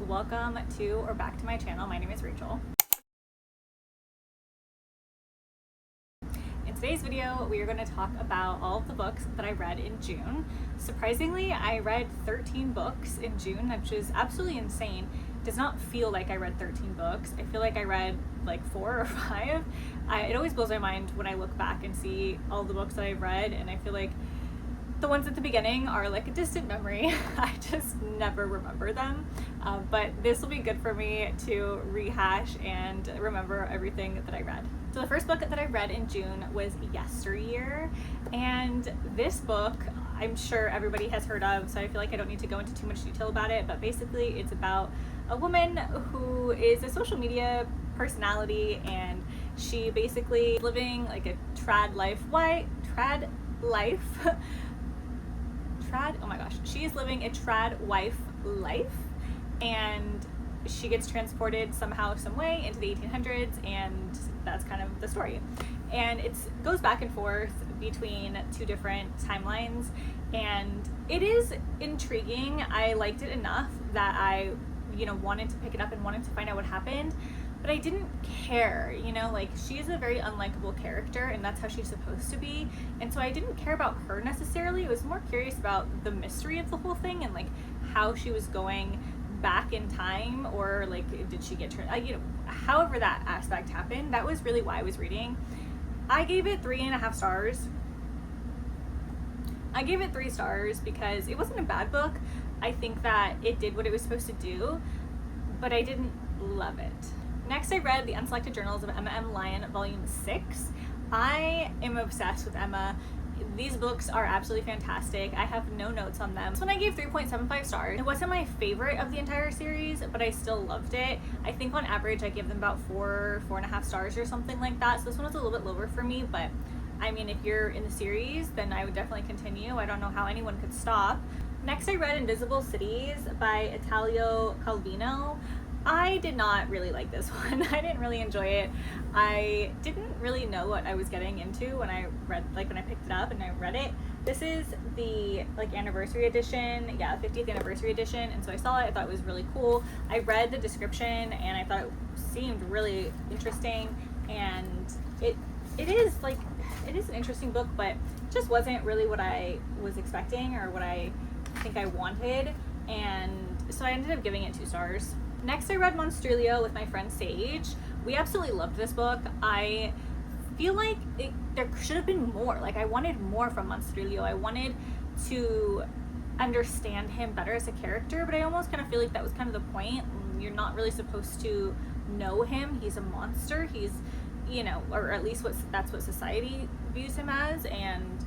welcome to or back to my channel. My name is Rachel. In today's video, we are going to talk about all of the books that I read in June. Surprisingly, I read 13 books in June, which is absolutely insane. It does not feel like I read 13 books. I feel like I read like 4 or 5. It always blows my mind when I look back and see all the books that I've read, and I feel like the ones at the beginning are like a distant memory. I just never remember them. But this will be good for me to rehash and remember everything that I read. So the first book that I read in June was Yesteryear. And this book, I'm sure everybody has heard of, so I feel like I don't need to go into too much detail about it. But basically it's about a woman who is a social media personality, and she basically living like a trad life. Oh my gosh, she is living a trad wife life, and she gets transported somehow, some way into the 1800s, and that's kind of the story. And it goes back and forth between 2 different timelines, and it is intriguing. I liked it enough that I, wanted to pick it up and wanted to find out what happened. But I didn't care, like she is a very unlikable character, and that's how she's supposed to be. And so I didn't care about her necessarily. I was more curious about the mystery of the whole thing, and like how she was going back in time, or like did she get however that aspect happened. That was really why I was reading. I gave it 3.5 stars. I gave it 3 stars because it wasn't a bad book. I think that it did what it was supposed to do, but I didn't love it. Next, I read The Unselected Journals of Emma M. Lyon, Volume 6. I am obsessed with Emma. These books are absolutely fantastic. I have no notes on them. This one I gave 3.75 stars. It wasn't my favorite of the entire series, but I still loved it. I think on average I give them about 4.5 stars or something like that. So this one was a little bit lower for me, but I mean, if you're in the series, then I would definitely continue. I don't know how anyone could stop. Next, I read Invisible Cities by Italo Calvino. I did not really like this one. I didn't really enjoy it. I didn't really know what I was getting into when I picked it up and I read it. This is the anniversary edition, 50th anniversary edition, and so I saw it. I thought it was really cool. I read the description and I thought it seemed really interesting, and it is an interesting book, but it just wasn't really what I was expecting or what I think I wanted, and so I ended up giving it 2 stars. Next, I read Monstrilio with my friend Sage. We absolutely loved this book. I feel like there should have been more. I wanted more from Monstrilio. I wanted to understand him better as a character, but I almost kind of feel like that was kind of the point. You're not really supposed to know him. He's a monster. He's, or at least that's what society views him as, and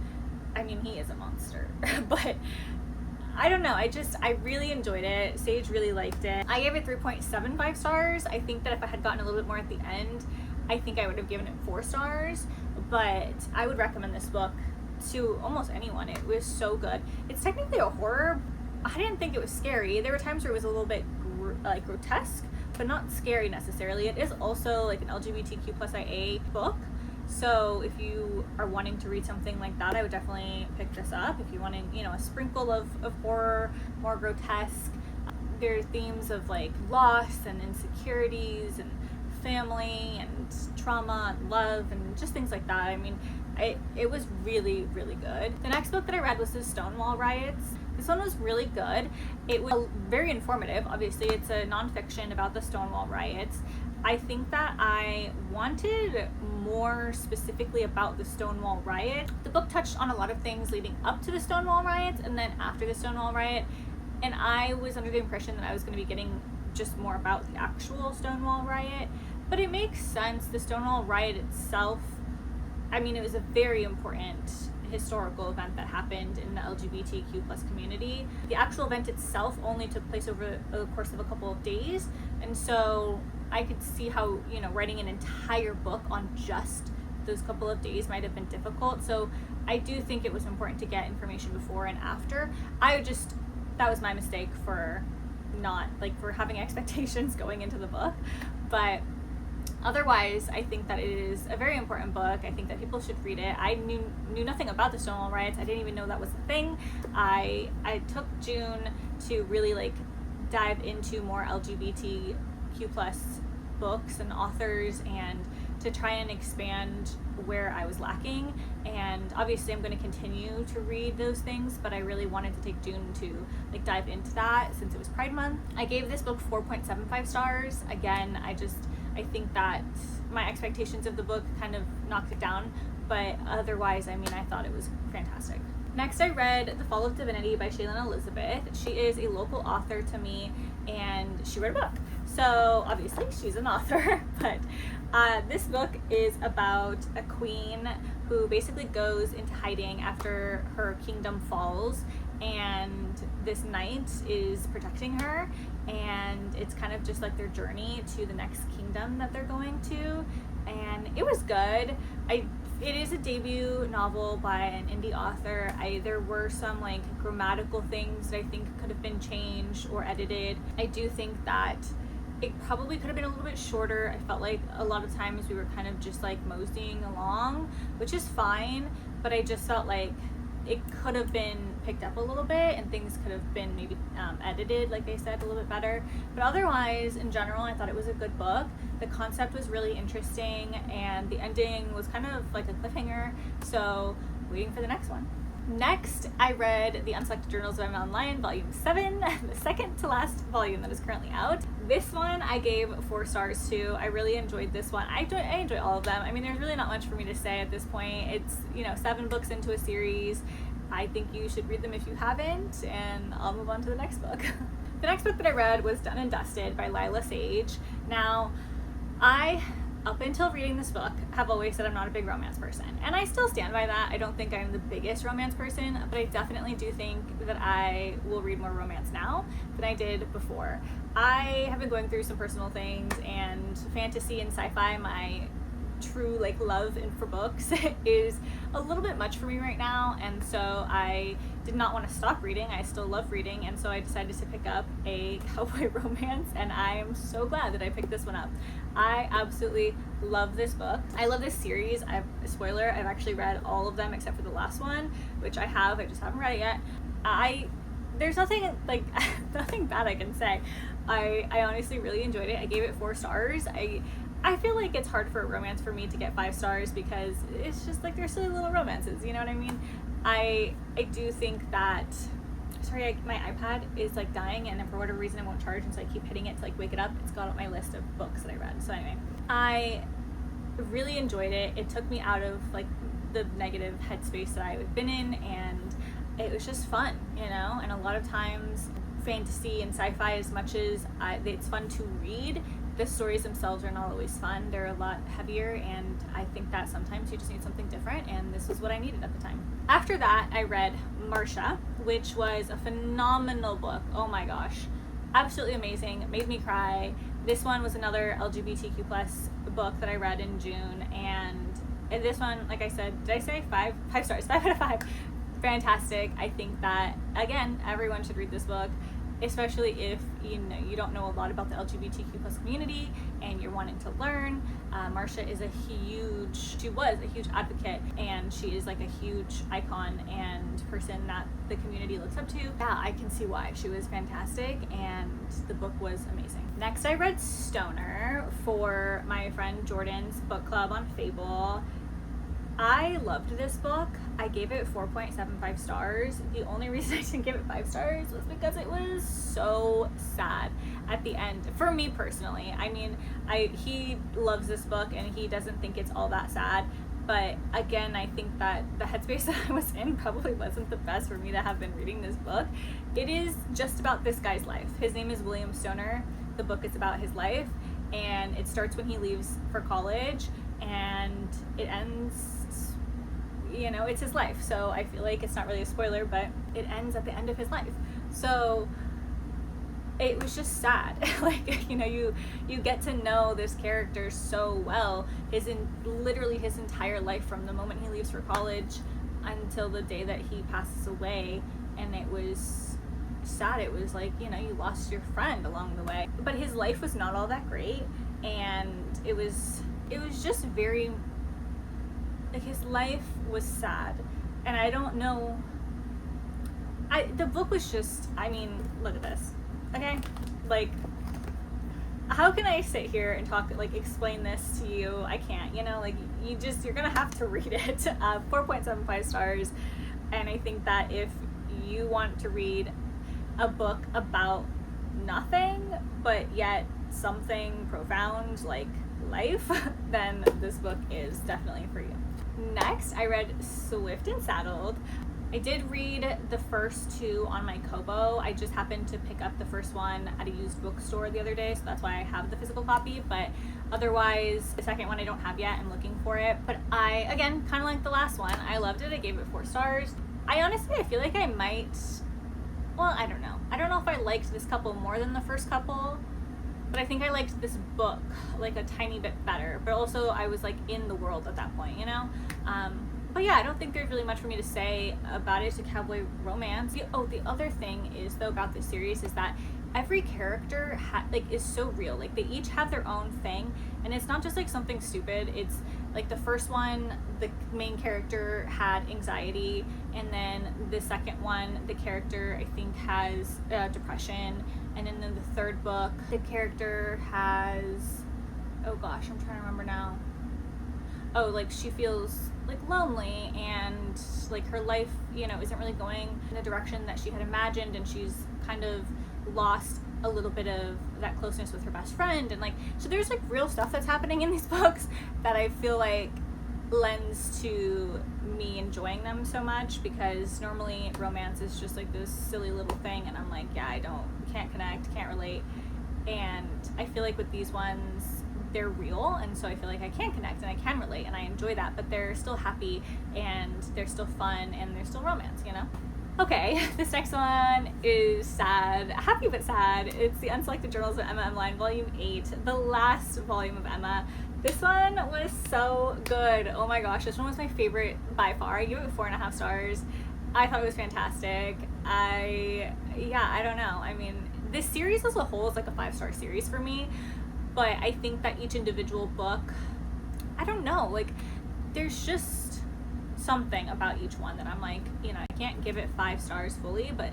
I mean, he is a monster. But I don't know, I really enjoyed it. Sage really liked it. I gave it 3.75 stars. I think that if I had gotten a little bit more at the end, I think I would have given it 4 stars, but I would recommend this book to almost anyone. It was so good. It's technically a horror. I didn't think it was scary. There were times where it was a little bit grotesque, but not scary necessarily. It is also like an LGBTQ+IA book. So if you are wanting to read something like that, I would definitely pick this up. If you wanted, a sprinkle of horror, more grotesque. There are themes of loss and insecurities and family and trauma and love and just things like that. I mean, it was really, really good. The next book that I read was the Stonewall Riots. This one was really good. It was very informative. Obviously, it's a nonfiction about the Stonewall Riots. I think that I wanted more specifically about the Stonewall Riot. The book touched on a lot of things leading up to the Stonewall Riots and then after the Stonewall Riot, and I was under the impression that I was going to be getting just more about the actual Stonewall Riot, but it makes sense. The Stonewall Riot itself, I mean, it was a very important historical event that happened in the LGBTQ+ community. The actual event itself only took place over the course of a couple of days, and so I could see how, writing an entire book on just those couple of days might have been difficult. So I do think it was important to get information before and after. That was my mistake for for having expectations going into the book. But otherwise, I think that it is a very important book. I think that people should read it. I knew nothing about the Stonewall Riots. I didn't even know that was a thing. I took June to really dive into more LGBTQ plus books and authors, and to try and expand where I was lacking. And obviously I'm going to continue to read those things, but I really wanted to take June to like dive into that since it was Pride Month. I gave this book 4.75 stars. Again, I think that my expectations of the book kind of knocked it down, but otherwise, I mean, I thought it was fantastic. Next, I read The Fall of Divinity by Shaylin Elizabeth. She is a local author to me, and she wrote a book. So obviously she's an author, but this book is about a queen who basically goes into hiding after her kingdom falls, and this knight is protecting her, and it's kind of just like their journey to the next kingdom that they're going to. And it was good. It is a debut novel by an indie author. There were some like grammatical things that I think could have been changed or edited. I do think that it probably could have been a little bit shorter. I felt like a lot of times we were kind of just like moseying along, which is fine, but I just felt like it could have been picked up a little bit and things could have been maybe edited, like they said, a little bit better. But otherwise, in general, I thought it was a good book. The concept was really interesting, and the ending was kind of like a cliffhanger, so waiting for the next one. Next, I read The Unselected Journals of Emma Lyon, Volume 7, the second to last volume that is currently out. This one I gave 4 stars to. I really enjoyed this one. I enjoy all of them. I mean, there's really not much for me to say at this point. It's, 7 books into a series. I think you should read them if you haven't, and I'll move on to the next book. The next book that I read was Done and Dusted by Lila Sage. Now, up until reading this book, have always said I'm not a big romance person, and I still stand by that. I don't think I'm the biggest romance person, but I definitely do think that I will read more romance now than I did before. I have been going through some personal things, and fantasy and sci-fi, my true like love for books, is a little bit much for me right now, and so I did not want to stop reading. I still love reading, and so I decided to pick up a cowboy romance, and I am so glad that I picked this one up. I absolutely love this book. I love this series. Spoiler, I've actually read all of them except for the last one, which I just haven't read it yet. There's nothing like nothing bad I can say. I honestly really enjoyed it. I gave it 4 stars. I feel like it's hard for a romance for me to get 5 stars because it's just like they're silly little romances, you know what I mean? I do think that, sorry, my iPad is like dying, and for whatever reason it won't charge, and so I keep hitting it to like wake it up. It's got on my list of books that I read. So anyway, I really enjoyed it. It took me out of like the negative headspace that I had been in, and it was just fun, and a lot of times fantasy and sci-fi, as much as it's fun to read, the stories themselves are not always fun. They're a lot heavier, and I think that sometimes you just need something different, and this was what I needed at the time. After that, I read Marcia, which was a phenomenal book. Oh my gosh, absolutely amazing. It made me cry. This one was another LGBTQ plus book that I read in June, and this one, like I said, did I say 5 stars? 5 out of 5. Fantastic. I think that, again, everyone should read this book, especially if you don't know a lot about the LGBTQ plus community and you're wanting to learn. Marcia is she was a huge advocate, and she is like a huge icon and person that the community looks up to. Yeah, I can see why. She was fantastic, and the book was amazing. Next, I read Stoner for my friend Jordan's book club on Fable. I loved this book. I gave it 4.75 stars. The only reason I didn't give it 5 stars was because it was so sad at the end. For me personally, I mean, he loves this book and he doesn't think it's all that sad. But again, I think that the headspace that I was in probably wasn't the best for me to have been reading this book. It is just about this guy's life. His name is William Stoner. The book is about his life, and it starts when he leaves for college, and it ends, it's his life. So I feel like it's not really a spoiler, but it ends at the end of his life. So it was just sad. Like, you get to know this character so well, literally his entire life, from the moment he leaves for college until the day that he passes away. And it was sad. It was like, you lost your friend along the way, but his life was not all that great. And it was just very, like, his life was sad. And I don't know, the book was just, look at this. okay? Like, how can I sit here and talk, like, explain this to you? I can't, you know, like, you're gonna have to read it. 4.75 stars. And I think that if you want to read a book about nothing, but yet something profound like life, then this book is definitely for you. Next, I read Swift and Saddled. I did read the first two on my Kobo. I just happened to pick up the first one at a used bookstore the other day, so that's why I have the physical copy, but otherwise, the second one I don't have yet. I'm looking for it. But I, again, kind of like the last one. I loved it. I gave it 4 stars. I feel like I might, well, I don't know. I don't know if I liked this couple more than the first couple, but I think I liked this book like a tiny bit better. But also I was like in the world at that point, you know? But yeah, I don't think there's really much for me to say about it. It's a cowboy romance. The other thing is though about this series is that every character is so real. Like they each have their own thing, and it's not just like something stupid. It's like the first one, the main character had anxiety, and then the second one, the character I think has depression, and then in the third book, the character has, oh gosh, I'm trying to remember now. Oh, like she feels like lonely, and like her life, you know, isn't really going in the direction that she had imagined, and she's kind of lost a little bit of that closeness with her best friend, and like, so there's like real stuff that's happening in these books that I feel like lends to me enjoying them so much, because normally romance is just like this silly little thing, and I'm like, yeah, can't connect, can't relate. And I feel like with these ones, they're real, and so I feel like I can connect and I can relate, and I enjoy that, but they're still happy and they're still fun and they're still romance, you know? Okay, this next one is sad, happy but sad. It's The Unselected Journals of Emma M. Line, Volume 8, the last volume of Emma. This one was so good. Oh my gosh, this one was my favorite by far. I gave it 4.5 stars. I thought it was fantastic. I don't know. I mean, this series as a whole is like a 5-star series for me, but I think that each individual book, I don't know, like there's just something about each one that I'm like, you know, I can't give it 5 stars fully, but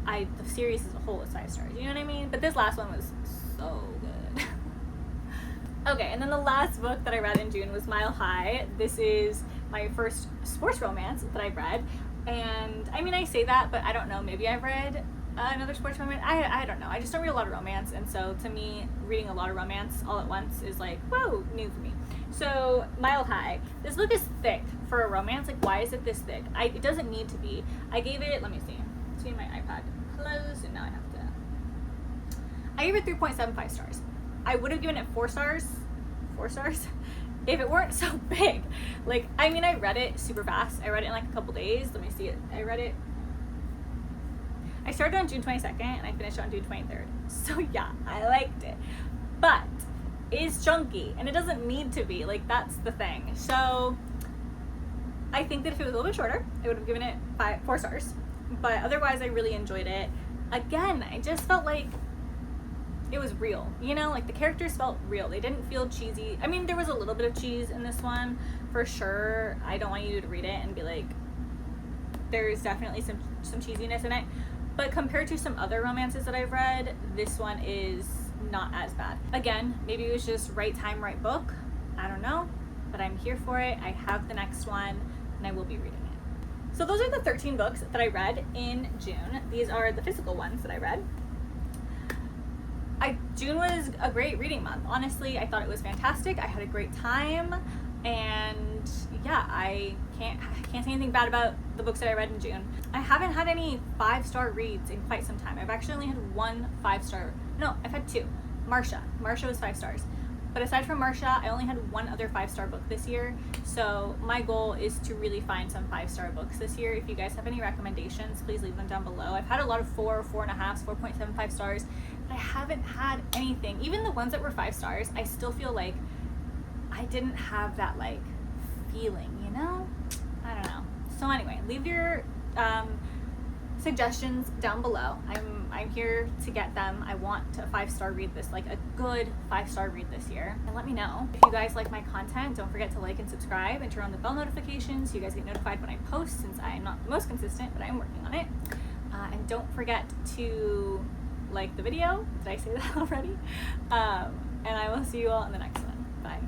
the series as a whole is 5 stars, you know what I mean? But this last one was so good. Okay, and then the last book that I read in June was Mile High. This is my first sports romance that I've read, and I mean, I say that, but I don't know, maybe I've read another sports romance. I don't know. I just don't read a lot of romance, and so to me, reading a lot of romance all at once is like, whoa, new for me. So, Mile High. This book is thick for a romance. Like, why is it this thick? It doesn't need to be. I gave it, let me see. See my iPad closed, and now I have to. I gave it 3.75 stars. I would have given it 4 stars. 4 stars? If it weren't so big. Like, I mean, I read it super fast. I read it in like a couple days. Let me see it. I started on June 22nd and I finished on June 23rd. So yeah, I liked it. But it's chunky and it doesn't need to be. Like, that's the thing. So I think that if it was a little bit shorter, I would have given it 4 stars. But otherwise, I really enjoyed it. Again, I just felt like it was real. You know, like the characters felt real. They didn't feel cheesy. I mean, there was a little bit of cheese in this one, for sure. I don't want you to read it and be like, there's definitely some cheesiness in it. But compared to some other romances that I've read, this one is not as bad. Again, maybe it was just right time, right book. I don't know, but I'm here for it. I have the next one, and I will be reading it. So those are the 13 books that I read in June. These are the physical ones that I read. June was a great reading month. Honestly, I thought it was fantastic. I had a great time, and yeah, I can't say anything bad about the books that I read in June. I haven't had any 5-star reads in quite some time. I've actually only had 1 5-star. No, I've had 2. Marcia was 5 stars. But aside from Marcia, I only had 1 other 5-star book this year. So my goal is to really find some 5-star books this year. If you guys have any recommendations, please leave them down below. I've had a lot of 4, 4.5, 4.75 stars, but I haven't had anything. Even the ones that were 5 stars, I still feel like I didn't have that like feeling, you know? I don't know. So anyway, leave your suggestions down below. I'm here to get them. I want a 5-star read this, like a good 5-star read this year. And let me know if you guys like my content. Don't forget to like and subscribe and turn on the bell notifications so you guys get notified when I post, since I'm not the most consistent, but I'm working on it. And don't forget to like the video. Did I say that already? And I will see you all in the next one. Bye.